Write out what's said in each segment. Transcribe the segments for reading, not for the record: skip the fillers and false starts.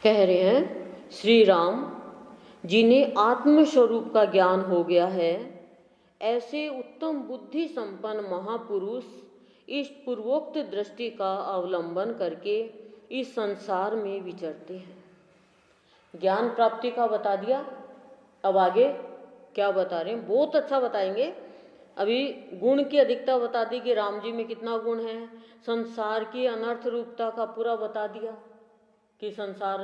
कह रहे हैं श्री राम, जिन्हें आत्म स्वरूप का ज्ञान हो गया है, ऐसे उत्तम बुद्धि संपन्न महापुरुष इस पूर्वोक्त दृष्टि का अवलंबन करके इस संसार में विचरते हैं। ज्ञान प्राप्ति का बता दिया, अब आगे क्या बता रहे हैं, बहुत अच्छा बताएंगे। अभी गुण की अधिकता बता दी कि राम जी में कितना गुण है, संसार की अनर्थ रूपता का पूरा बता दिया कि संसार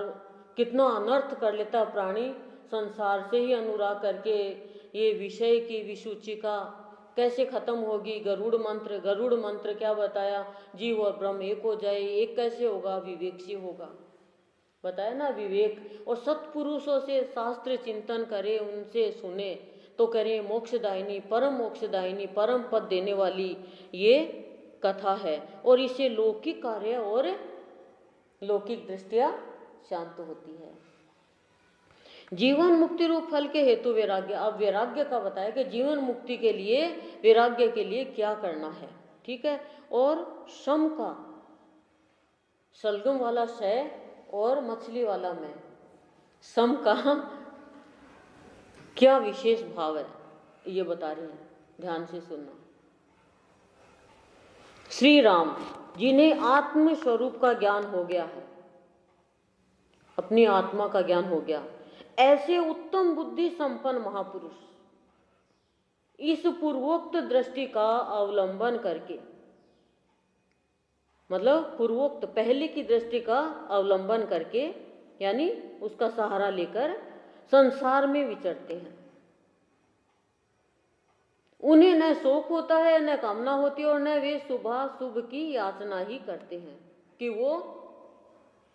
कितना अनर्थ कर लेता प्राणी, संसार से ही अनुराग करके ये विषय की विसूचिका कैसे खत्म होगी। गरुड़ मंत्र क्या बताया, जीव और ब्रह्म एक हो जाए, एक कैसे होगा, विवेक से होगा, बताया ना विवेक। और सत्पुरुषों से शास्त्र चिंतन करे, उनसे सुने तो करें मोक्षदायिनी, परम पद देने वाली ये कथा है। और इससे लौकिक कार्य और लौकिक दृष्टिया शांत होती है। जीवन मुक्ति रूप फल के हेतु वैराग्य। अब वैराग्य का बताया कि जीवन मुक्ति के लिए, वैराग्य के लिए क्या करना है, ठीक है। और सम का, सलगम वाला शय और मछली वाला मैं, सम का क्या विशेष भाव है ये बता रहे हैं, ध्यान से सुनना। श्री राम, जिन्हें आत्म स्वरूप का ज्ञान हो गया है, अपनी आत्मा का ज्ञान हो गया, ऐसे उत्तम बुद्धि संपन्न महापुरुष इस पूर्वोक्त दृष्टि का अवलंबन करके, मतलब पूर्वोक्त पहले की दृष्टि का अवलंबन करके, यानी उसका सहारा लेकर संसार में विचरते हैं। उन्हें न शोक होता है, न कामना होती है, और न वे शुभ की याचना ही करते हैं। कि वो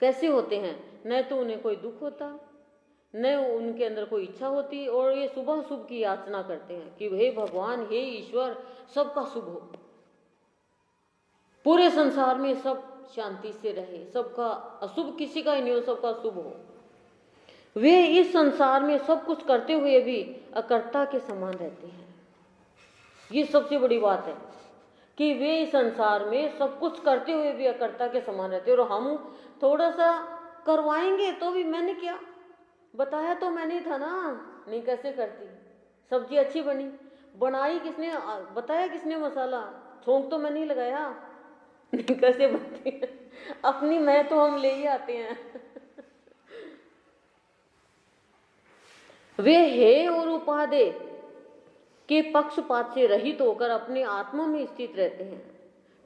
कैसे होते हैं, न तो उन्हें कोई दुख होता, न उनके अंदर कोई इच्छा होती, और ये शुभ की याचना करते हैं कि हे भगवान, हे ईश्वर, सबका शुभ हो, पूरे संसार में सब शांति से रहे, सबका अशुभ किसी का ही नहीं हो, सबका शुभ हो। वे इस संसार में सब कुछ करते हुए भी अकर्ता के समान रहते हैं। ये सबसे बड़ी बात है कि वे इस संसार में सब कुछ करते हुए भी अकर्ता के समान रहते हैं। और हम थोड़ा सा करवाएंगे तो भी मैंने क्या बताया, तो मैंने था ना, नहीं कैसे करती, सब्जी अच्छी बनी, बनाई किसने, बताया किसने, मसाला छोंक तो मैंने ही लगाया, नहीं कैसे बनती है, अपनी मैं तो हम ले ही आते हैं। वे हे और उपाधे के पक्षपात से रहित होकर अपने आत्मा में स्थित रहते हैं।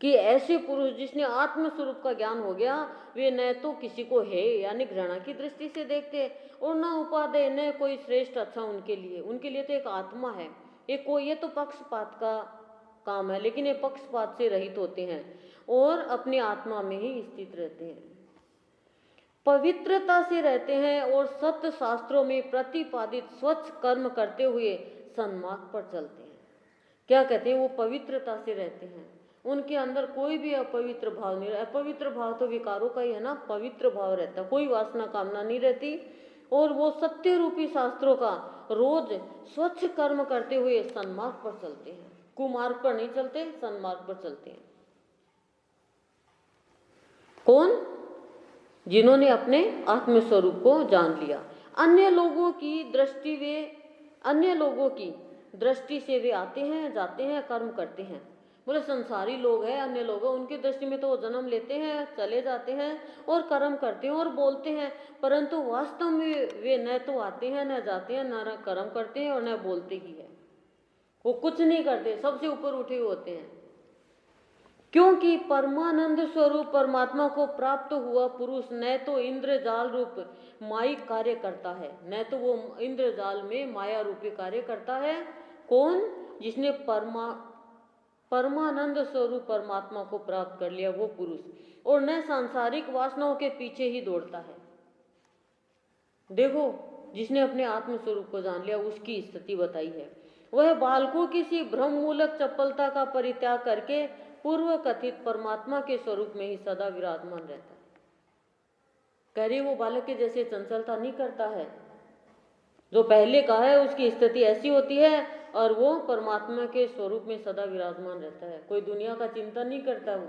कि ऐसे पुरुष जिसने आत्म स्वरूप का ज्ञान हो गया, वे न तो किसी को है यानी घृणा की दृष्टि से देखते, और न उपादेय, न कोई श्रेष्ठ अच्छा उनके लिए तो एक आत्मा है। ये तो पक्षपात का काम है, लेकिन ये पक्षपात से रहित होते हैं और अपनी आत्मा में ही स्थित रहते हैं, पवित्रता से रहते हैं और सत्य शास्त्रों में प्रतिपादित स्वच्छ कर्म करते हुए सन्मार्ग पर चलते हैं। क्या कहते हैं, वो पवित्रता से रहते हैं, उनके अंदर कोई भी अपवित्र भाव नहीं रहता। अपवित्र भाव तो विकारों का ही है ना, पवित्र भाव रहता, कोई वासना कामना नहीं रहती। और वो सत्य रूपी शास्त्रों का रोज स्वच्छ कर्म करते हुए सन्मार्ग पर चलते हैं, कुमार्ग पर नहीं चलते, सन्मार्ग पर चलते हैं। कौन? जिन्होंने अपने आत्मस्वरूप को जान लिया। अन्य लोगों की दृष्टि से वे आते हैं, जाते हैं, कर्म करते हैं। बोले संसारी लोग हैं, अन्य लोग हैं, उनकी दृष्टि में तो वो जन्म लेते हैं, चले जाते हैं और कर्म करते हैं और बोलते हैं, परंतु वास्तव में वे न तो आते हैं, न जाते हैं, न कर्म करते हैं और न बोलते ही है। वो कुछ नहीं करते, सबसे ऊपर उठे हुए होते हैं। क्योंकि परमानंद स्वरूप परमात्मा को प्राप्त हुआ पुरुष न तो इंद्रजाल रूप मायिक कार्य करता है, न तो वो इंद्रजाल में माया रूपी कार्य करता है। कौन? जिसने परमानंद स्वरूप परमात्मा को प्राप्त कर लिया, वो पुरुष। और न सांसारिक वासनाओं के पीछे ही दौड़ता है। देखो, जिसने अपने आत्म स्वरूप को जान लिया, उसकी स्थिति बताई है। वह बालकों की सी भ्रम मूलक चपलता का परित्याग करके पूर्व कथित परमात्मा के स्वरूप में ही सदा विराजमान रहता है। कह रही वो बालक के जैसे चंचलता नहीं करता है, जो पहले कहा है उसकी स्थिति ऐसी होती है, और वो परमात्मा के स्वरूप में सदा विराजमान रहता है, कोई दुनिया का चिंतन नहीं करता। वो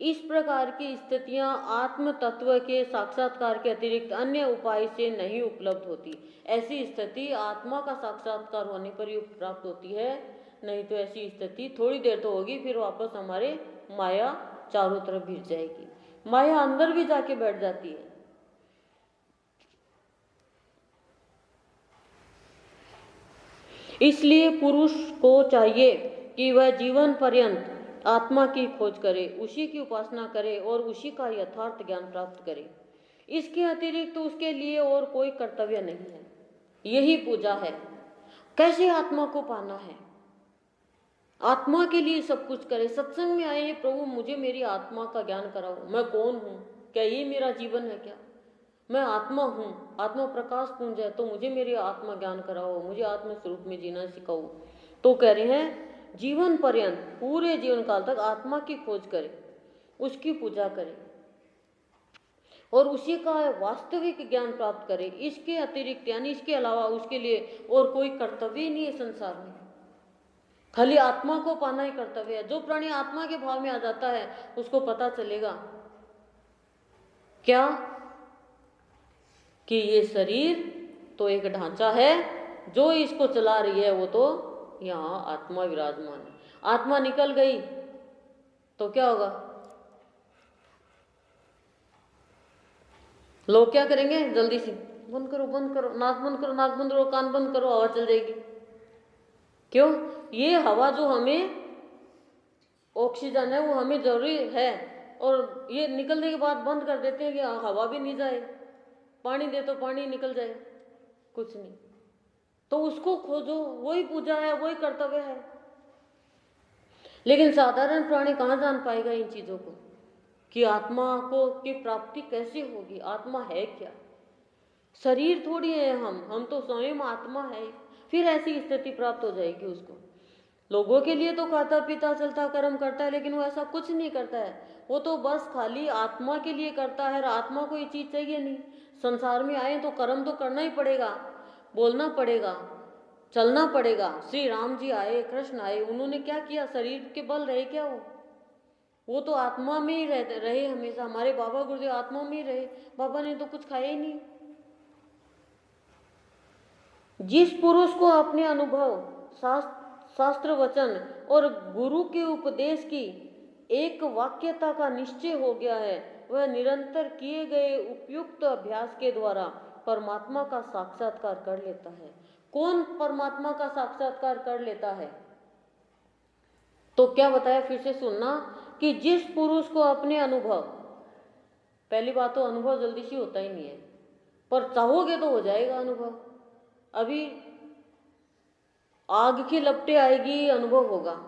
इस प्रकार की स्थितियां आत्म तत्व के साक्षात्कार के अतिरिक्त अन्य उपाय से नहीं उपलब्ध होती। ऐसी स्थिति आत्मा का साक्षात्कार होने पर ही प्राप्त होती है, नहीं तो ऐसी स्थिति थोड़ी देर तो होगी, फिर वापस हमारे माया चारों तरफ भिड़ जाएगी, माया अंदर भी जाके बैठ जाती है। इसलिए पुरुष को चाहिए कि वह जीवन पर्यंत आत्मा की खोज करे, उसी की उपासना करे और उसी का यथार्थ ज्ञान प्राप्त करे। इसके अतिरिक्त उसके लिए और कोई कर्तव्य नहीं है, यही पूजा है। कैसे आत्मा को पाना है, आत्मा के लिए सब कुछ करे। सत्संग में आए, प्रभु मुझे मेरी आत्मा का ज्ञान कराओ, मैं कौन हूँ, क्या ये मेरा जीवन है, क्या मैं आत्मा हूँ, आत्मा प्रकाश पुंज है, तो मुझे मेरी आत्मा ज्ञान कराओ, मुझे आत्म स्वरूप में जीना सिखाओ। तो कह रहे हैं जीवन पर्यंत, पूरे जीवन काल तक आत्मा की खोज करे, उसकी पूजा करे और उसी का वास्तविक ज्ञान प्राप्त करे। इसके अतिरिक्त यानी इसके अलावा उसके लिए और कोई कर्तव्य नहीं है संसार में, खाली आत्मा को पाना ही कर्तव्य है। जो प्राणी आत्मा के भाव में आ जाता है उसको पता चलेगा क्या कि ये शरीर तो एक ढांचा है, जो इसको चला रही है वो तो यहाँ आत्मा विराजमान है। आत्मा निकल गई तो क्या होगा, लोग क्या करेंगे, जल्दी से बंद करो, बंद करो, नाक बंद करो, नाक बंद करो, कान बंद करो, हवा चल जाएगी। क्यों, ये हवा जो हमें ऑक्सीजन है वो हमें जरूरी है, और ये निकलने के बाद बंद कर देते हैं कि हवा भी नहीं जाए, पानी दे तो पानी निकल जाए, कुछ नहीं। तो उसको खोजो, वही पूजा है, वही कर्तव्य है। लेकिन साधारण प्राणी कहाँ जान पाएगा इन चीजों को कि आत्मा को की प्राप्ति कैसे होगी, आत्मा है क्या, शरीर थोड़ी है हम तो स्वयं आत्मा है। फिर ऐसी स्थिति प्राप्त हो जाएगी उसको। लोगों के लिए तो खाता पीता चलता कर्म करता है, लेकिन वो ऐसा कुछ नहीं करता है, वो तो बस खाली आत्मा के लिए करता है। और आत्मा को ये चीज चाहिए नहीं। संसार में आए तो कर्म तो करना ही पड़ेगा, बोलना पड़ेगा, चलना पड़ेगा। श्री राम जी आए, कृष्ण आए, उन्होंने क्या किया, शरीर के बल रहे क्या, वो तो आत्मा में ही रहे हमेशा। हमारे बाबा गुरुदेव आत्मा में ही रहे, बाबा ने तो कुछ खाया ही नहीं। जिस पुरुष को अपने अनुभव, शास्त्र वचन और गुरु के उपदेश की एक वाक्यता का निश्चय हो गया है, वह निरंतर किए गए उपयुक्त अभ्यास के द्वारा परमात्मा का साक्षात्कार कर लेता है। कौन परमात्मा का साक्षात्कार कर लेता है, तो क्या बताया, फिर से सुनना कि जिस पुरुष को अपने अनुभव, पहली बात तो अनुभव जल्दी से होता ही नहीं है, पर चाहोगे तो हो जाएगा अनुभव। अभी आग की लपटें आएगी, अनुभव होगा,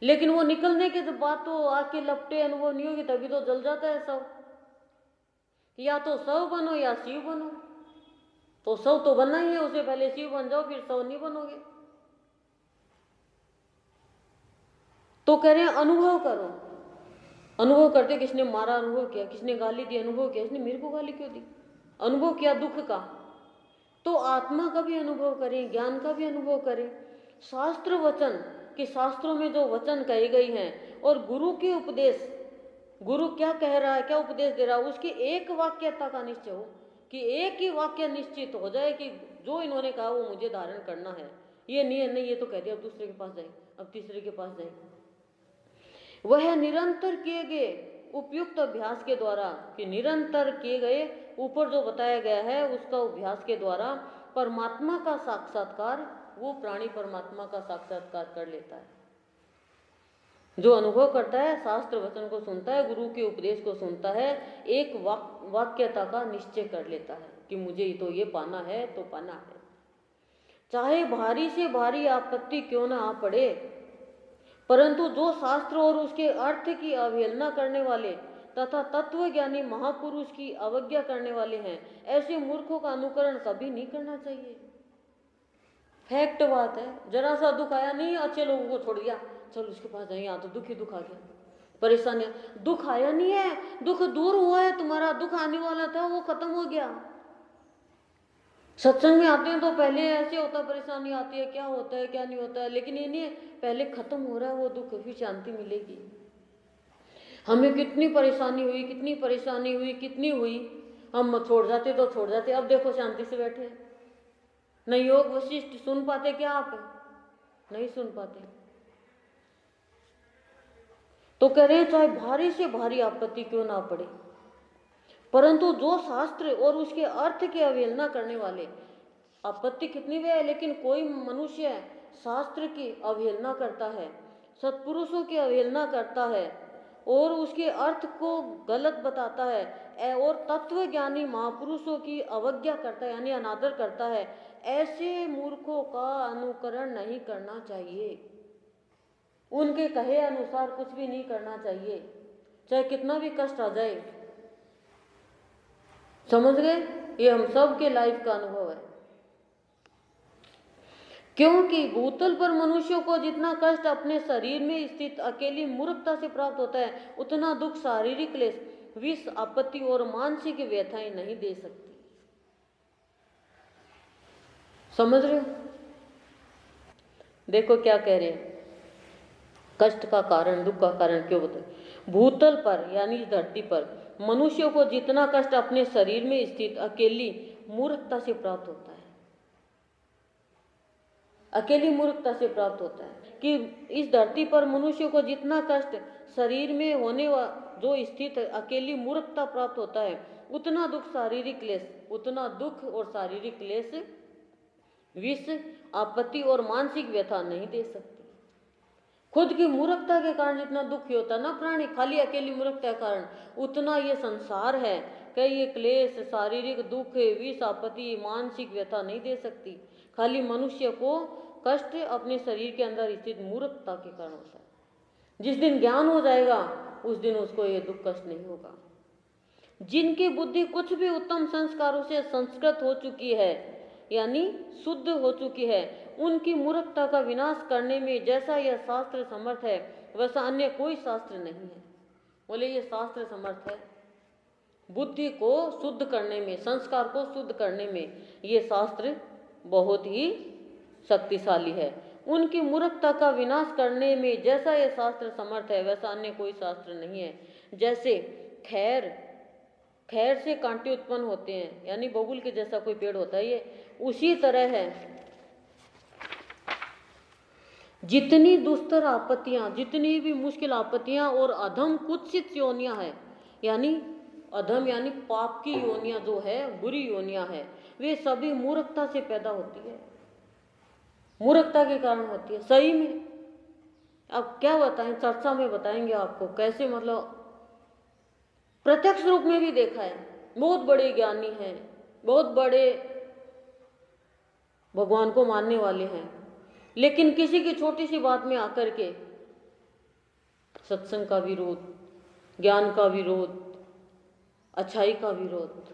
लेकिन वो निकलने के बाद तो आग की लपटें अनुभव नहीं होगी, तभी तो जल जाता है सब। या तो शव बनो या शिव बनो, तो शव तो बनना ही है, उससे पहले शिव बन जाओ, फिर शव नहीं बनोगे। तो कह रहे हैं अनुभव करो। अनुभव करते, किसने मारा अनुभव किया, किसने गाली दी अनुभव किया, इसने मेरे को गाली क्यों दी, अनुभव किया दुख का। तो आत्मा का भी अनुभव करें, ज्ञान का भी अनुभव करें। शास्त्र वचन कि शास्त्रों में जो वचन कहे गए हैं और गुरु के उपदेश, गुरु क्या कह रहा है, क्या उपदेश दे रहा है, उसकी एक वाक्यता का निश्चय हो कि एक ही वाक्य निश्चित हो जाए कि जो इन्होंने कहा वो मुझे धारण करना है। ये नहीं है, नहीं ये तो कह दिया, अब दूसरे के पास जाए, अब तीसरे के पास जाए। वह निरंतर किए गए उपयुक्त अभ्यास के द्वारा, कि निरंतर किए गए ऊपर जो बताया गया है उसका अभ्यास के द्वारा परमात्मा का साक्षात्कार, वो प्राणी परमात्मा का साक्षात्कार कर लेता है। जो अनुभव करता है, शास्त्र वचन को सुनता है, गुरु के उपदेश को सुनता है, एक वाक्यता का निश्चय कर लेता है कि मुझे तो ये पाना है, तो पाना है, चाहे भारी से भारी आपत्ति क्यों ना आ पड़े। परंतु जो शास्त्र और उसके अर्थ की अवहेलना करने वाले तथा तत्वज्ञानी महापुरुष की अवज्ञा करने वाले हैं, ऐसे मूर्खों का अनुकरण कभी नहीं करना चाहिए। फैक्ट बात है। जरा सा दुख आया, नहीं अच्छे लोगों को छोड़ दिया, चलो उसके पास जाए, यहाँ तो दुख ही दुख आ गया, परेशानियां, दुख आया नहीं है, दुख दूर हुआ है, तुम्हारा दुख आने वाला था वो खत्म हो गया। सत्संग में आते हैं तो पहले ऐसे होता, परेशानी आती है, क्या होता है क्या नहीं होता है, लेकिन ये नहीं है, पहले खत्म हो रहा है वो दुख, फिर शांति मिलेगी। हमें कितनी परेशानी हुई, कितनी हुई, हम छोड़ जाते तो छोड़ जाते, अब देखो शांति से बैठे हैं। न योग वशिष्ठ सुन पाते क्या आप? नहीं सुन पाते। तो कह रहे चाहे भारी से भारी आपत्ति क्यों ना पड़े, परंतु जो शास्त्र और उसके अर्थ की अवहेलना करने वाले, आपत्ति कितनी भी है लेकिन कोई मनुष्य शास्त्र की अवहेलना करता है, सत्पुरुषों की अवहेलना करता है और उसके अर्थ को गलत बताता है और तत्वज्ञानी महापुरुषों की अवज्ञा करता है यानी अनादर करता है, ऐसे मूर्खों का अनुकरण नहीं करना चाहिए। उनके कहे अनुसार कुछ भी नहीं करना चाहिए, चाहे कितना भी कष्ट आ जाए। समझ गए? ये हम सब के लाइफ का अनुभव है। क्योंकि भूतल पर मनुष्यों को जितना कष्ट अपने शरीर में स्थित अकेली मूर्खता से प्राप्त होता है, उतना दुख शारीरिक क्लेश, विष, आपत्ति और मानसिक व्यथाएं नहीं दे सकती। समझ रहे हो? देखो क्या कह रहे हैं, कष्ट का कारण, दुख का कारण क्यों बताए। भूतल पर यानी इस धरती पर मनुष्यों को जितना कष्ट अपने शरीर में स्थित अकेली मूर्खता से प्राप्त होता है, अकेली मूर्खता से प्राप्त होता है कि इस धरती पर मनुष्य को जितना कष्ट शरीर में होने जो स्थित है अकेली मूर्खता प्राप्त होता है, उतना दुख शारीरिक क्लेश, उतना दुख और शारीरिक क्लेश, विष, आपत्ति और मानसिक व्यथा नहीं दे सकती। खुद की मूर्खता के कारण जितना दुखी होता है ना प्राणी, खाली अकेली मूर्खता के कारण, उतना ये संसार है कि ये क्लेश, शारीरिक दुख, विष, आपत्ति, मानसिक व्यथा नहीं दे सकती। खाली मनुष्य को कष्ट अपने शरीर के अंदर स्थित मूर्खता के कारण होता है। जिस दिन ज्ञान हो जाएगा उस दिन उसको ये दुख कष्ट नहीं होगा। जिनकी बुद्धि कुछ भी उत्तम संस्कारों से संस्कृत हो चुकी है यानी शुद्ध हो चुकी है, उनकी मूर्खता का विनाश करने में जैसा यह शास्त्र समर्थ है वैसा अन्य कोई शास्त्र नहीं है। बोले ये शास्त्र समर्थ है बुद्धि को शुद्ध करने में, संस्कार को शुद्ध करने में, ये शास्त्र बहुत ही शक्तिशाली है। उनकी मूर्खता का विनाश करने में जैसा यह शास्त्र समर्थ है वैसा अन्य कोई शास्त्र नहीं है। जैसे खैर से कांटे उत्पन्न होते हैं यानी बबूल के जैसा कोई पेड़ होता है, ये उसी तरह है। जितनी दुस्तर आपत्तियां, जितनी भी मुश्किल आपत्तियां और अधम कुत्सित योनियां है, यानी अधम यानी पाप की योनियां जो है, बुरी योनियां है, वे सभी मूर्खता से पैदा होती है, मूर्खता के कारण होती है। सही में अब क्या बताएं, चर्चा में बताएंगे आपको कैसे, मतलब प्रत्यक्ष रूप में भी देखा है। बहुत बड़े ज्ञानी हैं, बहुत बड़े भगवान को मानने वाले हैं, लेकिन किसी की छोटी सी बात में आकर के सत्संग का विरोध, ज्ञान का विरोध, अच्छाई का विरोध।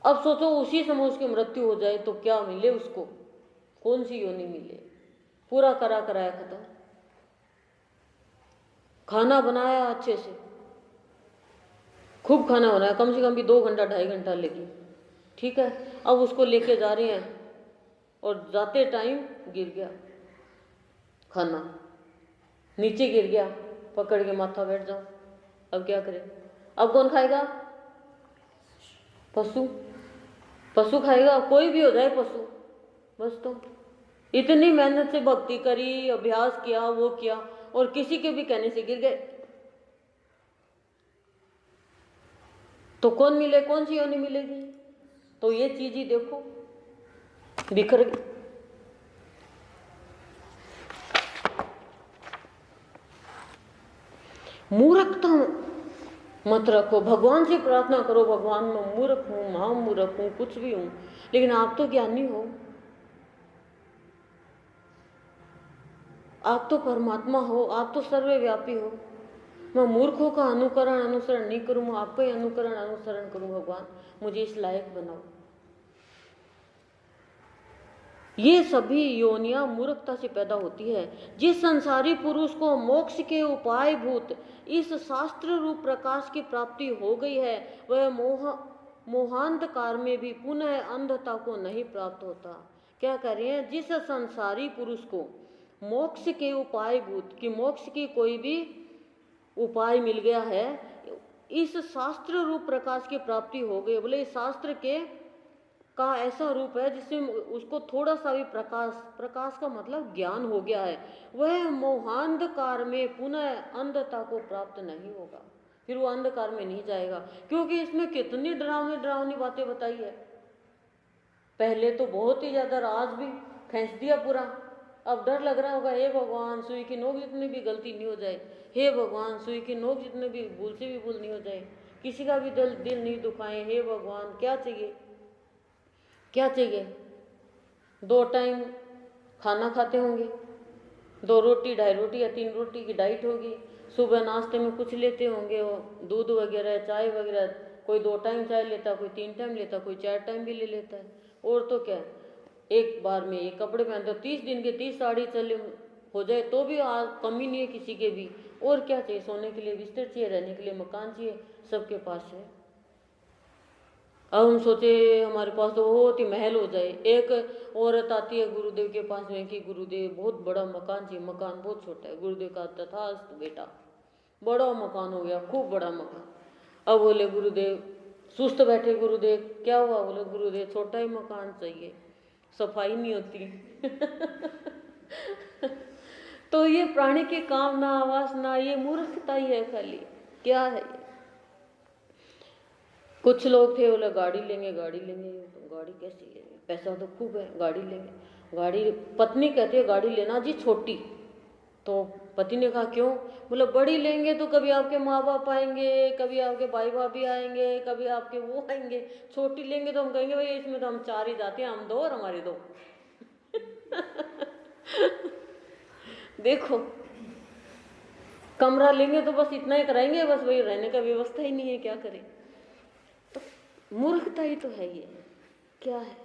अब सोचो उसी समय उसकी मृत्यु हो जाए तो क्या मिले उसको, कौन सी योनि मिले, पूरा करा कराया खत्म। खाना बनाया अच्छे से, खूब खाना बनाया, कम से कम भी 2 घंटा 2.5 घंटा लगी, ठीक है। अब उसको लेके जा रहे हैं और जाते टाइम गिर गया, खाना नीचे गिर गया, पकड़ के माथा बैठ जाओ, अब क्या करें। अब कौन खाएगा? पशु खाएगा, कोई भी हो जाए पशु। बस तो इतनी मेहनत से भक्ति करी, अभ्यास किया, वो किया, और किसी के भी कहने से गिर गए तो कौन मिले, कौन सी योनि मिलेगी। तो ये चीज ही देखो बिखर गई। मूर्खता मत रखो, भगवान से प्रार्थना करो, भगवान मैं मूर्ख हूं, महामूर्ख हूं, कुछ भी हूं, लेकिन आप तो ज्ञानी हो, आप तो परमात्मा हो, आप तो सर्वव्यापी हो। मैं मूर्खों का अनुसरण नहीं करूं, मैं आपका ही अनुसरण करूं। भगवान मुझे इस लायक बनाओ। ये सभी योनियां मूर्खता से पैदा होती है। जिस संसारी पुरुष को मोक्ष के उपाय भूत इस शास्त्र रूप प्रकाश की प्राप्ति हो गई है, वह मोहांधकार में भी पुनः अंधता को नहीं प्राप्त होता। क्या करें? जिस संसारी पुरुष को मोक्ष के उपाय भूत, कि मोक्ष की कोई भी उपाय मिल गया है, इस शास्त्र रूप प्रकाश की प्राप्ति हो गई। बोले इस शास्त्र के का ऐसा रूप है जिसमें उसको थोड़ा सा भी प्रकाश का मतलब ज्ञान हो गया है, वह मोहांधकार में पुनः अंधता को प्राप्त नहीं होगा, फिर वो अंधकार में नहीं जाएगा। क्योंकि इसमें कितनी डरावनी डरावनी बातें बताई है। पहले तो बहुत ही ज्यादा राज भी खींच दिया पूरा, अब डर लग रहा होगा, हे भगवान सुई की नोक जितनी भी गलती नहीं हो जाए, हे भगवान सुई की नोक जितने भी भूल से भी भूल नहीं हो जाए, किसी का भी दिल नहीं दुखाए, हे भगवान क्या चाहिए क्या चाहिए। 2 टाइम खाना खाते होंगे, 2 रोटी 2.5 रोटी या 3 रोटी की डाइट होगी, सुबह नाश्ते में कुछ लेते होंगे, दूध वगैरह चाय वगैरह, कोई 2 टाइम चाय लेता, कोई 3 टाइम लेता, कोई 4 टाइम भी ले लेता है। और तो क्या, एक बार में एक कपड़े पहनते, 30 दिन के 30 साड़ी चले हो जाए तो भी कमी नहीं है किसी के भी। और क्या चाहिए, सोने के लिए बिस्तर चाहिए, रहने के लिए मकान चाहिए, सबके पास है। अब हम सोचे हमारे पास तो बहुत ही महल हो जाए। एक औरत आती है गुरुदेव के पास में कि गुरुदेव बहुत बड़ा मकान चाहिए, मकान बहुत छोटा है। गुरुदेव का तथास्तु बेटा, बड़ा मकान हो गया, खूब बड़ा मकान। अब बोले गुरुदेव, सुस्त बैठे गुरुदेव, क्या हुआ? बोले गुरुदेव छोटा ही मकान चाहिए, सफाई नहीं होती। तो ये प्राणी की कामना वासना, ये मूर्खता ही है खाली। क्या है ये? कुछ लोग थे बोले गाड़ी लेंगे गाड़ी लेंगे, तो गाड़ी कैसी लेंगे, पैसा तो खूब है, गाड़ी लेंगे गाड़ी। पत्नी कहती है गाड़ी लेना जी छोटी, तो पति ने कहा क्यों? बोले बड़ी लेंगे तो कभी आपके माँ बाप आएंगे, कभी आपके भाई भाभी आएंगे, कभी आपके वो आएंगे, छोटी लेंगे तो हम कहेंगे भाई इसमें तो हम 4 ही जाते हैं, हम 2 और हमारे 2। देखो, कमरा लेंगे तो बस इतना ही कराएंगे, बस वही रहने का व्यवस्था ही नहीं है, क्या करें। तो मूर्खता ही तो है ये, क्या है।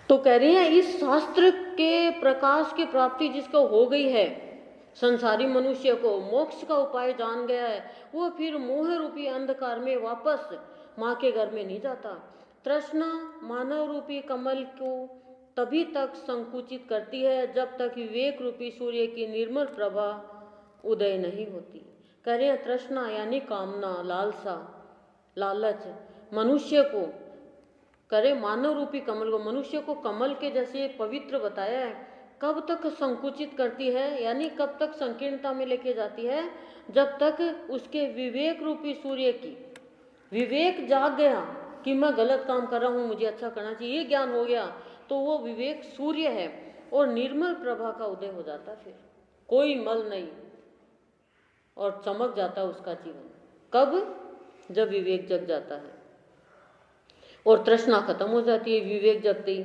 तो कह रही है इस शास्त्र के प्रकाश की प्राप्ति जिसको हो गई है, संसारी मनुष्य को मोक्ष का उपाय जान गया है, वो फिर मोह रूपी अंधकार में वापस माँ के घर में नहीं जाता। तृष्णा मानव रूपी कमल को तभी तक संकुचित करती है जब तक विवेक रूपी सूर्य की निर्मल प्रभा उदय नहीं होती। कह रहे हैं तृष्णा यानी कामना, लालसा, लालच मनुष्य को करे, मानव रूपी कमल को, मनुष्य को कमल के जैसे पवित्र बताया है, कब तक संकुचित करती है, यानी कब तक संकीर्णता में लेके जाती है, जब तक उसके विवेक रूपी सूर्य की, विवेक जाग गया कि मैं गलत काम कर रहा हूँ, मुझे अच्छा करना चाहिए, ये ज्ञान हो गया, तो वो विवेक सूर्य है और निर्मल प्रभा का उदय हो जाता, फिर कोई मल नहीं और चमक जाता उसका जीवन। कब? जब विवेक जग जाता है और तृष्णा खत्म हो जाती है विवेक जगते ही।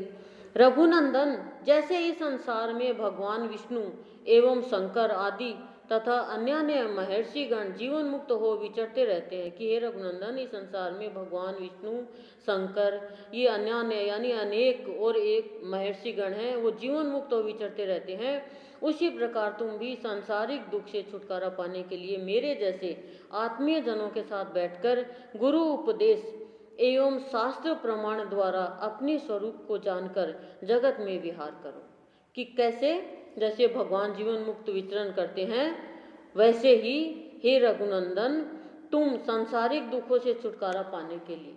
रघुनंदन, जैसे इस संसार में भगवान विष्णु एवं शंकर आदि तथा अन्य महर्षिगण जीवन मुक्त हो विचरते रहते हैं, कि हे रघुनंदन इस संसार में भगवान विष्णु शंकर ये अन्य यानी अनेक और एक महर्षिगण हैं, वो जीवन मुक्त हो विचरते रहते हैं, उसी प्रकार तुम भी सांसारिक दुख से छुटकारा पाने के लिए मेरे जैसे आत्मीय जनों के साथ बैठकर गुरु उपदेश एवं शास्त्र प्रमाण द्वारा अपने स्वरूप को जानकर जगत में विहार करो। कि कैसे? जैसे भगवान जीवन मुक्त विचरण करते हैं, वैसे ही हे रघुनंदन तुम सांसारिक दुखों से छुटकारा पाने के लिए,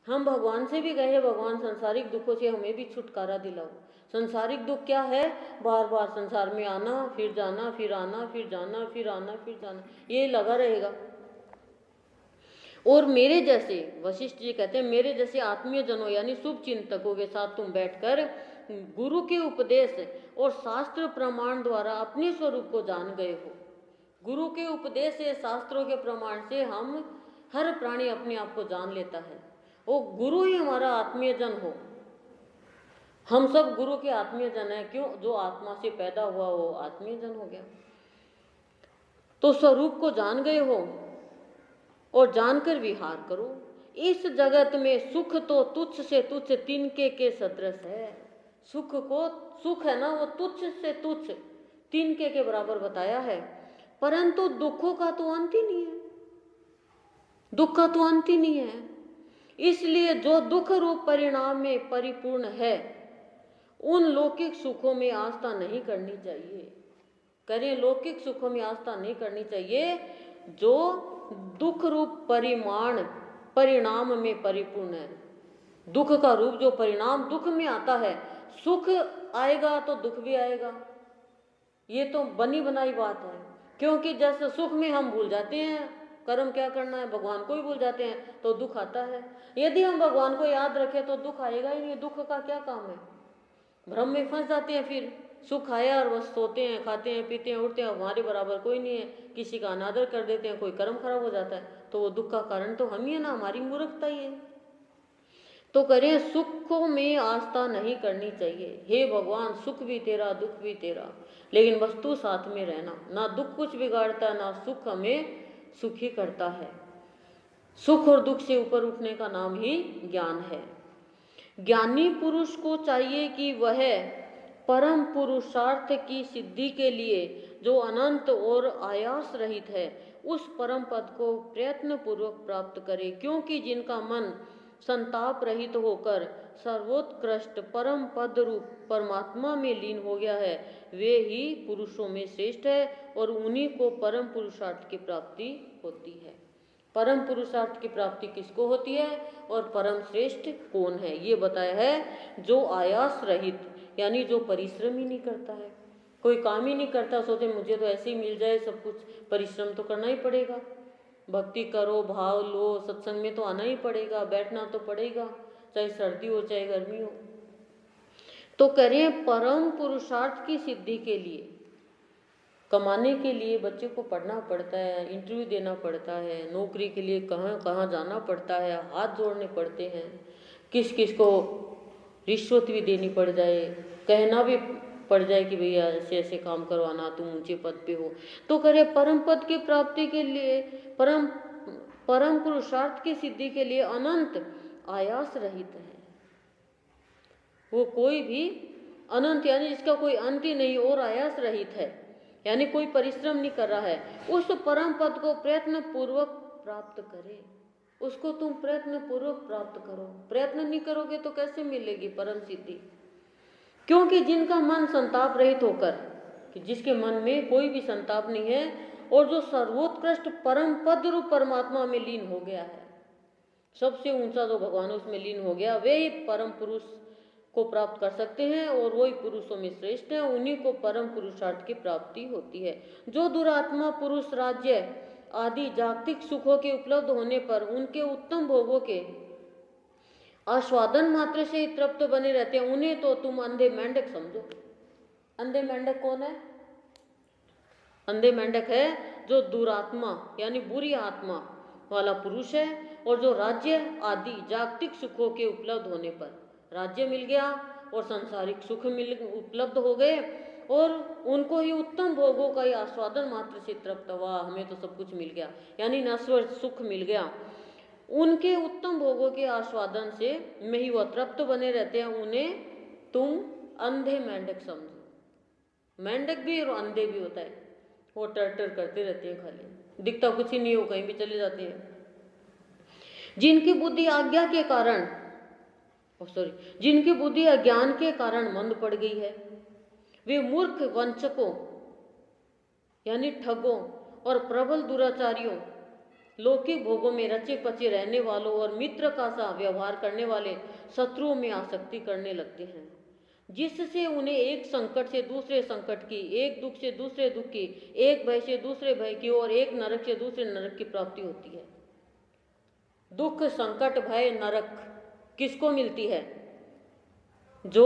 हम भगवान से भी कहे भगवान सांसारिक दुखों से हमें भी छुटकारा दिलाओ। सांसारिक दुख क्या है? बार बार संसार में आना, फिर जाना, फिर आना, फिर जाना, फिर आना, फिर जाना, ये लगा रहेगा। और मेरे जैसे, वशिष्ठ जी कहते हैं, मेरे जैसे आत्मीय जनों यानी शुभ चिंतकों के साथ तुम बैठकर गुरु के उपदेश और शास्त्र प्रमाण द्वारा अपने स्वरूप को जान गए हो। गुरु के उपदेश से, शास्त्रों के प्रमाण से हम हर प्राणी अपने आप को जान लेता है, वो गुरु ही हमारा आत्मीय जन हो। हम सब गुरु के आत्मीय जन है, क्यों? जो आत्मा से पैदा हुआ वो आत्मीय जन हो गया। तो स्वरूप को जान गए हो और जानकर विहार करो। इस जगत में सुख तो तुच्छ से तुच्छ तिनके के सदृश है। सुख को, सुख है ना, वो तुच्छ से तुच्छ तिनके के बराबर बताया है, परंतु दुखों का तो अंत ही नहीं है, दुख का तो अंत ही नहीं है। इसलिए जो दुख रूप परिणाम में परिपूर्ण है उन लौकिक सुखों में आस्था नहीं करनी चाहिए। करें, लौकिक सुखों में आस्था नहीं करनी चाहिए जो दुख रूप परिणाम में परिपूर्ण है। दुख का रूप जो परिणाम दुख में आता है, सुख आएगा तो दुख भी आएगा, ये तो बनी बनाई बात है। क्योंकि जैसे सुख में हम भूल जाते हैं कर्म क्या करना है, भगवान को ही भूल जाते हैं, तो दुख आता है। यदि हम भगवान को याद रखें तो दुख आएगा ही नहीं। दुख का क्या काम है, भ्रम में फंस जाते हैं। फिर सुख आया और बस सोते हैं, खाते हैं, पीते हैं, उठते हैं, हमारे बराबर कोई नहीं है, किसी का अनादर कर देते हैं, कोई कर्म खराब हो जाता है, तो वो दुख का कारण तो हम ही है ना, हमारी मूर्खता ही है। तो करें, सुखों में आस्था नहीं करनी चाहिए। हे भगवान, सुख भी तेरा, दुख भी तेरा, लेकिन वस्तु साथ में रहना। ना दुख कुछ बिगाड़ता, ना सुख हमें सुखी करता है। सुख और दुख से ऊपर उठने का नाम ही ज्ञान है। ज्ञानी पुरुष को चाहिए कि वह परम पुरुषार्थ की सिद्धि के लिए जो अनंत और आयास रहित है, उस परम पद को प्रयत्न पूर्वक प्राप्त करे। क्योंकि जिनका मन संताप रहित होकर सर्वोत्कृष्ट परम पद रूप परमात्मा में लीन हो गया है, वे ही पुरुषों में श्रेष्ठ है और उन्हीं को परम पुरुषार्थ की प्राप्ति होती है। परम पुरुषार्थ की प्राप्ति किसको होती है और परम श्रेष्ठ कौन है, ये बताया है। जो आयास रहित, यानी जो परिश्रम ही नहीं करता है, कोई काम ही नहीं करता, सोचे मुझे तो ऐसे ही मिल जाए सब कुछ, परिश्रम तो करना ही पड़ेगा। भक्ति करो, भाव लो, सत्संग में तो आना ही पड़ेगा, बैठना तो पड़ेगा, चाहे सर्दी हो चाहे गर्मी हो। तो करें, परम पुरुषार्थ की सिद्धि के लिए, कमाने के लिए बच्चे को पढ़ना पड़ता है, इंटरव्यू देना पड़ता है, नौकरी के लिए कहाँ कहाँ जाना पड़ता है, हाथ जोड़ने पड़ते हैं, किस किस को रिश्वत भी देनी पड़ जाए, कहना भी पड़ जाए कि भैया ऐसे ऐसे काम करवाना, तुम ऊंचे पद पे हो। तो करे, परम पद की प्राप्ति के लिए, परम पुरुषार्थ की सिद्धि के लिए अनंत आयास रहित है। वो कोई भी अनंत, यानी जिसका कोई अंत ही नहीं, और आयास रहित है, यानी कोई परिश्रम नहीं कर रहा है, उस परम पद को प्रयत्न पूर्वक प्राप्त करे। उसको तुम प्रयत्न पूर्वक प्राप्त करो। प्रयत्न नहीं करोगे तो कैसे मिलेगी परम सिद्धि। क्योंकि जिनका मन संताप रहित होकर, कि जिसके मन में कोई भी संताप नहीं है और जो सर्वोत्कृष्ट परम पद रूप परमात्मा में लीन हो गया है, सबसे ऊंचा जो भगवान उसमें लीन हो गया, वे ही परम पुरुष को प्राप्त कर सकते हैं और वही पुरुषों में श्रेष्ठ है, उन्हीं को परम पुरुषार्थ की प्राप्ति होती है। जो दुरात्मा पुरुष राज्य आदि जागतिक सुखों के उपलब्ध होने पर उनके उत्तम भोगों के आस्वादन मात्र से ही तृप्त बने रहते हैं, उन्हें तो तुम अंधे मेंढक समझो। अंधे मेंढक कौन है? अंधे मेंढक है जो दुरात्मा यानी बुरी आत्मा वाला पुरुष है, और जो राज्य आदि जागतिक सुखों के उपलब्ध होने पर, राज्य मिल गया और सांसारिक सुख उपलब्ध हो गए और उनको ही उत्तम भोगों का ही आस्वादन मात्र से तृप्त हुआ, हमें तो सब कुछ मिल गया, यानी नश्वर सुख मिल गया, उनके उत्तम भोगों के आस्वादन से में ही वह तृप्त बने रहते हैं, उन्हें तुम अंधे मेंढक समझो। मेंढक भी और अंधे भी होता है, वो टर करते रहते हैं, खाली दिखता कुछ ही नहीं हो, कहीं भी चले जाते हैं। जिनकी बुद्धि आज्ञा के कारण जिनकी बुद्धि अज्ञान के कारण मंद पड़ गई है, वे मूर्ख वंचकों यानी ठगों और प्रबल दुराचारियों, लौकिक भोगों में रचे पचे रहने वालों और मित्र का सा व्यवहार करने वाले शत्रुओं में आसक्ति करने लगते हैं, जिससे उन्हें एक संकट से दूसरे संकट की, एक दुख से दूसरे दुख की, एक भय से दूसरे भय की और एक नरक से दूसरे नरक की प्राप्ति होती है। दुख, संकट, भय, नरक किसको मिलती है? जो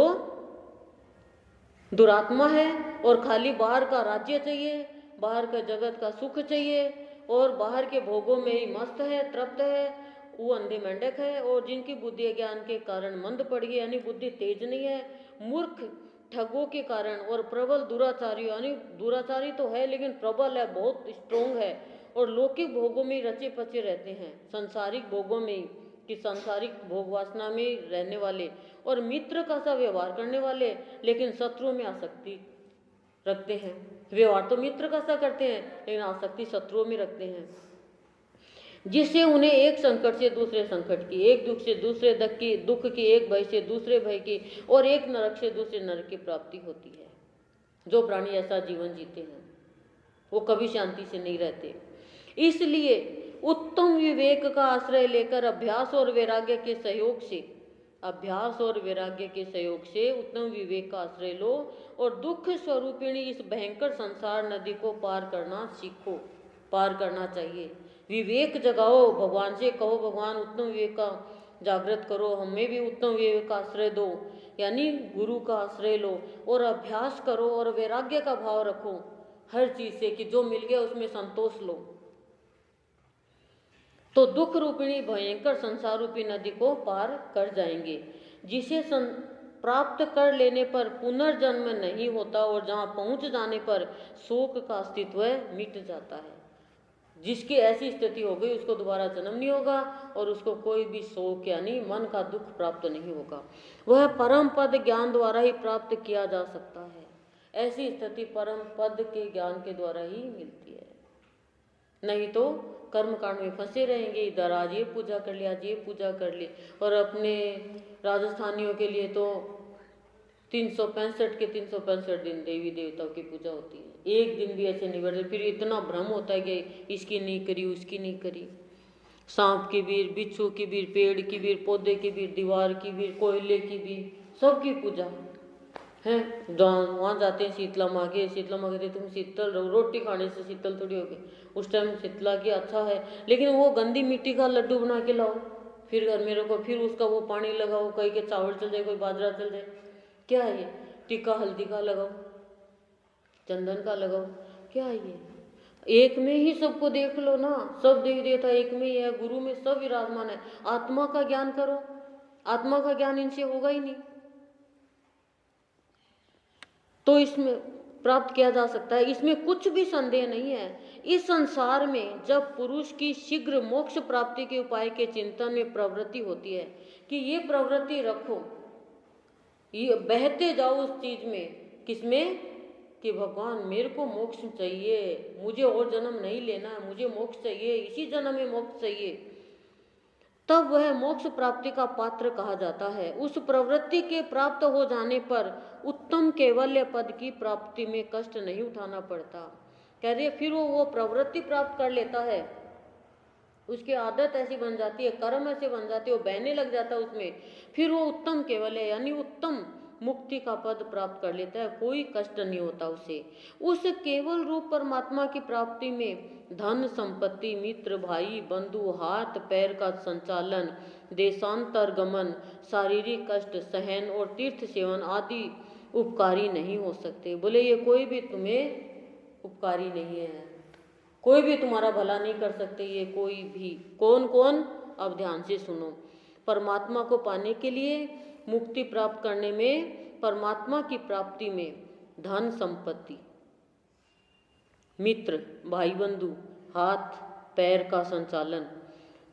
दुरात्मा है और खाली बाहर का राज्य चाहिए, बाहर का जगत का सुख चाहिए और बाहर के भोगों में ही मस्त है, तृप्त है, वो अंधे मेंढक है। और जिनकी बुद्धि ज्ञान के कारण मंद पड़ गई, यानी बुद्धि तेज नहीं है, मूर्ख ठगों के कारण और प्रबल दुराचारी, यानी दुराचारी तो है लेकिन प्रबल है, बहुत स्ट्रोंग है, और लौकिक भोगों में रचे पचे रहते हैं, संसारिक भोगों में कि सांसारिक भोग वासना में रहने वाले, और मित्र का सा व्यवहार करने वाले लेकिन शत्रुओं में आसक्ति रखते हैं। व्यवहार तो मित्र का सा करते हैं लेकिन आसक्ति शत्रुओं में रखते हैं। जिससे उन्हें एक संकट से दूसरे संकट की, एक दुख से दूसरे दुख की, एक भय से दूसरे भय की और एक नरक से दूसरे नरक की प्राप्ति होती है। जो प्राणी ऐसा जीवन जीते हैं वो कभी शांति से नहीं रहते। इसलिए उत्तम विवेक का आश्रय लेकर अभ्यास और वैराग्य के सहयोग से उत्तम विवेक का आश्रय लो और दुख स्वरूपिणी इस भयंकर संसार नदी को पार करना सीखो, पार करना चाहिए। विवेक जगाओ, भगवान से कहो भगवान उत्तम विवेक का जागृत करो, हमें भी उत्तम विवेक का आश्रय दो, यानी गुरु का आश्रय लो और अभ्यास करो और वैराग्य का भाव रखो हर चीज से कि जो मिल गया उसमें संतोष लो, तो दुख रूपिणी भयंकर संसार रूपी नदी को पार कर जाएंगे, जिसे प्राप्त कर लेने पर पुनर्जन्म नहीं होता और जहाँ पहुँच जाने पर शोक का अस्तित्व मिट जाता है। जिसकी ऐसी स्थिति हो गई उसको दोबारा जन्म नहीं होगा और उसको कोई भी शोक यानी मन का दुख प्राप्त नहीं होगा। वह परम पद ज्ञान द्वारा ही प्राप्त किया जा सकता है। ऐसी स्थिति परम पद के ज्ञान के द्वारा ही मिलती है, नहीं तो कर्म कांड में फंसे रहेंगे। इधर आज ये पूजा कर लिया, आज ये पूजा कर ली, और अपने राजस्थानियों के लिए तो 365 के 365 दिन देवी देवताओं की पूजा होती है, एक दिन भी ऐसे नहीं बढ़ते। फिर इतना भ्रम होता है कि इसकी नहीं करी, उसकी नहीं करी, सांप की भी, बिच्छू की भी, पेड़ की भी, पौधे की भी, दीवार की भी, कोयले की भी, सबकी पूजा है। वहाँ जाते हैं शीतला माँ के, शीतला माँ कहते तुम शीतल रहो, रोटी खाने से शीतल थोड़ी होगी। उस टाइम शीतला की अच्छा है, लेकिन वो गंदी मिट्टी का लड्डू बना के लाओ, फिर घर मेरे को, फिर उसका वो पानी लगाओ, कहीं के चावल चल जाए, कोई बाजरा चल जाए, क्या है ये? टीका हल्दी का लगाओ, चंदन का लगाओ, क्या है ये? एक में ही सबको देख लो ना, सब देवी देवता एक में ही है, गुरु में सब विराजमान है। आत्मा का ज्ञान करो, आत्मा का ज्ञान इनसे होगा ही नहीं, तो इसमें प्राप्त किया जा सकता है, इसमें कुछ भी संदेह नहीं है। इस संसार में जब पुरुष की शीघ्र मोक्ष प्राप्ति के उपाय के चिंतन में प्रवृत्ति होती है कि ये प्रवृत्ति रखो, ये बहते जाओ उस चीज में, किसमें कि भगवान मेरे को मोक्ष चाहिए, मुझे और जन्म नहीं लेना, मुझे मोक्ष चाहिए, इसी जन्म में मोक्ष चाहिए, तब वह मोक्ष प्राप्ति का पात्र कहा जाता है। उस प्रवृत्ति के प्राप्त हो जाने पर उत्तम कैवल्य पद की प्राप्ति में कष्ट नहीं उठाना पड़ता। कह रही है फिर वो प्रवृत्ति प्राप्त कर लेता है, उसकी आदत ऐसी बन जाती है, कर्म ऐसे बन जाते हैं, वो बहने लग जाता है उसमें, फिर वो उत्तम कैवल्य यानी उत्तम मुक्ति का पद प्राप्त कर लेता है, कोई कष्ट नहीं होता उसे। उस केवल रूप परमात्मा की प्राप्ति में धन संपत्ति, मित्र, भाई, बंधु, हाथ पैर का संचालन, देशांतर गमन, शारीरिक कष्ट सहन और तीर्थ सेवन आदि उपकारी नहीं हो सकते। बोले ये कोई भी तुम्हें उपकारी नहीं है, कोई भी तुम्हारा भला नहीं कर सकते, ये कोई भी। कौन कौन? अब ध्यान से सुनो। परमात्मा को पाने के लिए, मुक्ति प्राप्त करने में, परमात्मा की प्राप्ति में धन संपत्ति, मित्र, भाई बंधु, हाथ पैर का संचालन,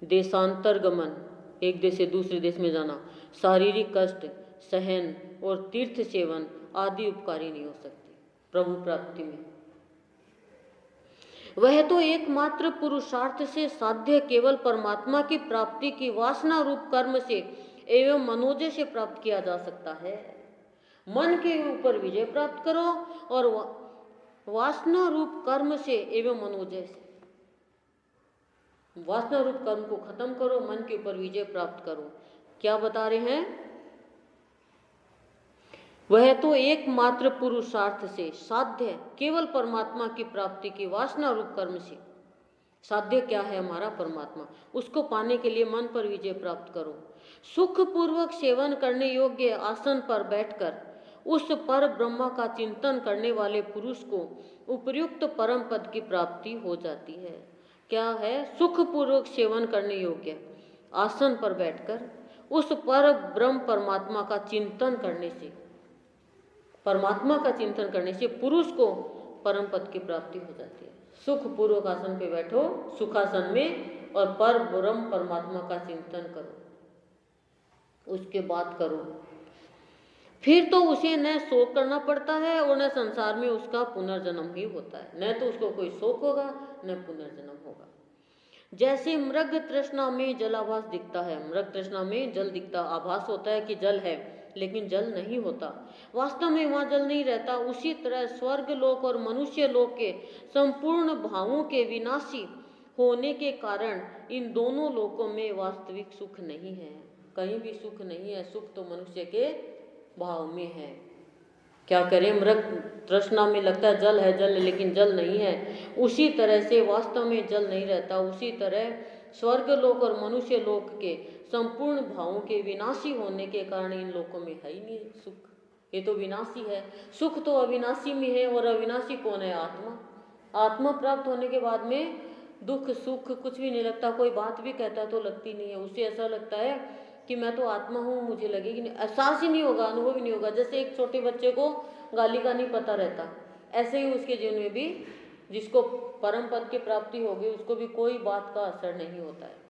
देशांतर गमन, एक देश से दूसरे देश में जाना, शारीरिक कष्ट सहन और तीर्थ सेवन आदि उपकारी नहीं हो सकते प्रभु प्राप्ति में। वह तो एकमात्र पुरुषार्थ से साध्य केवल परमात्मा की प्राप्ति की वासना रूप कर्म से एवं मनोजय से प्राप्त किया जा सकता है। मन के ऊपर विजय प्राप्त करो और वासना रूप कर्म से एवं मनोजय से, वासना रूप कर्म को खत्म करो, मन के ऊपर विजय प्राप्त करो। क्या बता रहे हैं? वह तो एकमात्र पुरुषार्थ से साध्य केवल परमात्मा की प्राप्ति की वासना रूप कर्म से, साध्य क्या है? हमारा परमात्मा, उसको पाने के लिए मन पर विजय प्राप्त करो। सुख पूर्वक सेवन करने योग्य आसन पर बैठकर उस पर ब्रह्मा का चिंतन करने वाले पुरुष को उपयुक्त परम पद की प्राप्ति हो जाती है। क्या है? सुख पूर्वक सेवन करने योग्य आसन पर बैठकर उस पर ब्रह्म परमात्मा का चिंतन करने से, परमात्मा का चिंतन करने से पुरुष को परम पद की प्राप्ति हो जाती है। सुख पूर्वक आसन पे बैठो, सुखासन में, और पर ब्रह्म परमात्मा का चिंतन करो, उसके बाद करो, फिर तो उसे न शोक करना पड़ता है और न संसार में उसका पुनर्जन्म ही होता है। न तो उसको कोई शोक होगा न पुनर्जन्म होगा। जैसे मृग तृष्णा में जलाभास दिखता है, मृग तृष्णा में जल दिखता, आभास होता है कि जल है, लेकिन जल नहीं होता, वास्तव में वहाँ जल नहीं रहता। उसी तरह स्वर्ग लोक और मनुष्य लोक के संपूर्ण भावों के विनाशी होने के कारण इन दोनों लोकों में वास्तविक सुख नहीं है, कहीं भी सुख नहीं है। सुख तो मनुष्य के भाव में है। क्या करें, मृग तृष्णा में लगता है जल है, लेकिन जल नहीं है। उसी तरह से वास्तव में जल नहीं रहता। उसी तरह स्वर्ग लोक और मनुष्य लोक के संपूर्ण भावों के विनाशी होने के कारण इन लोकों में है ही नहीं सुख, ये तो विनाशी है। सुख तो अविनाशी में है, और अविनाशी कौन है? आत्मा। आत्मा प्राप्त होने के बाद में दुख सुख कुछ भी नहीं लगता। कोई बात भी कहता तो लगती नहीं है, उसे ऐसा लगता है कि मैं तो आत्मा हूँ, मुझे लगेगी नहीं, एहसास ही नहीं होगा, अनुभव ही नहीं होगा। जैसे एक छोटे बच्चे को गाली का नहीं पता रहता, ऐसे ही उसके जीवन में भी जिसको परम पद की प्राप्ति होगी उसको भी कोई बात का असर नहीं होता है।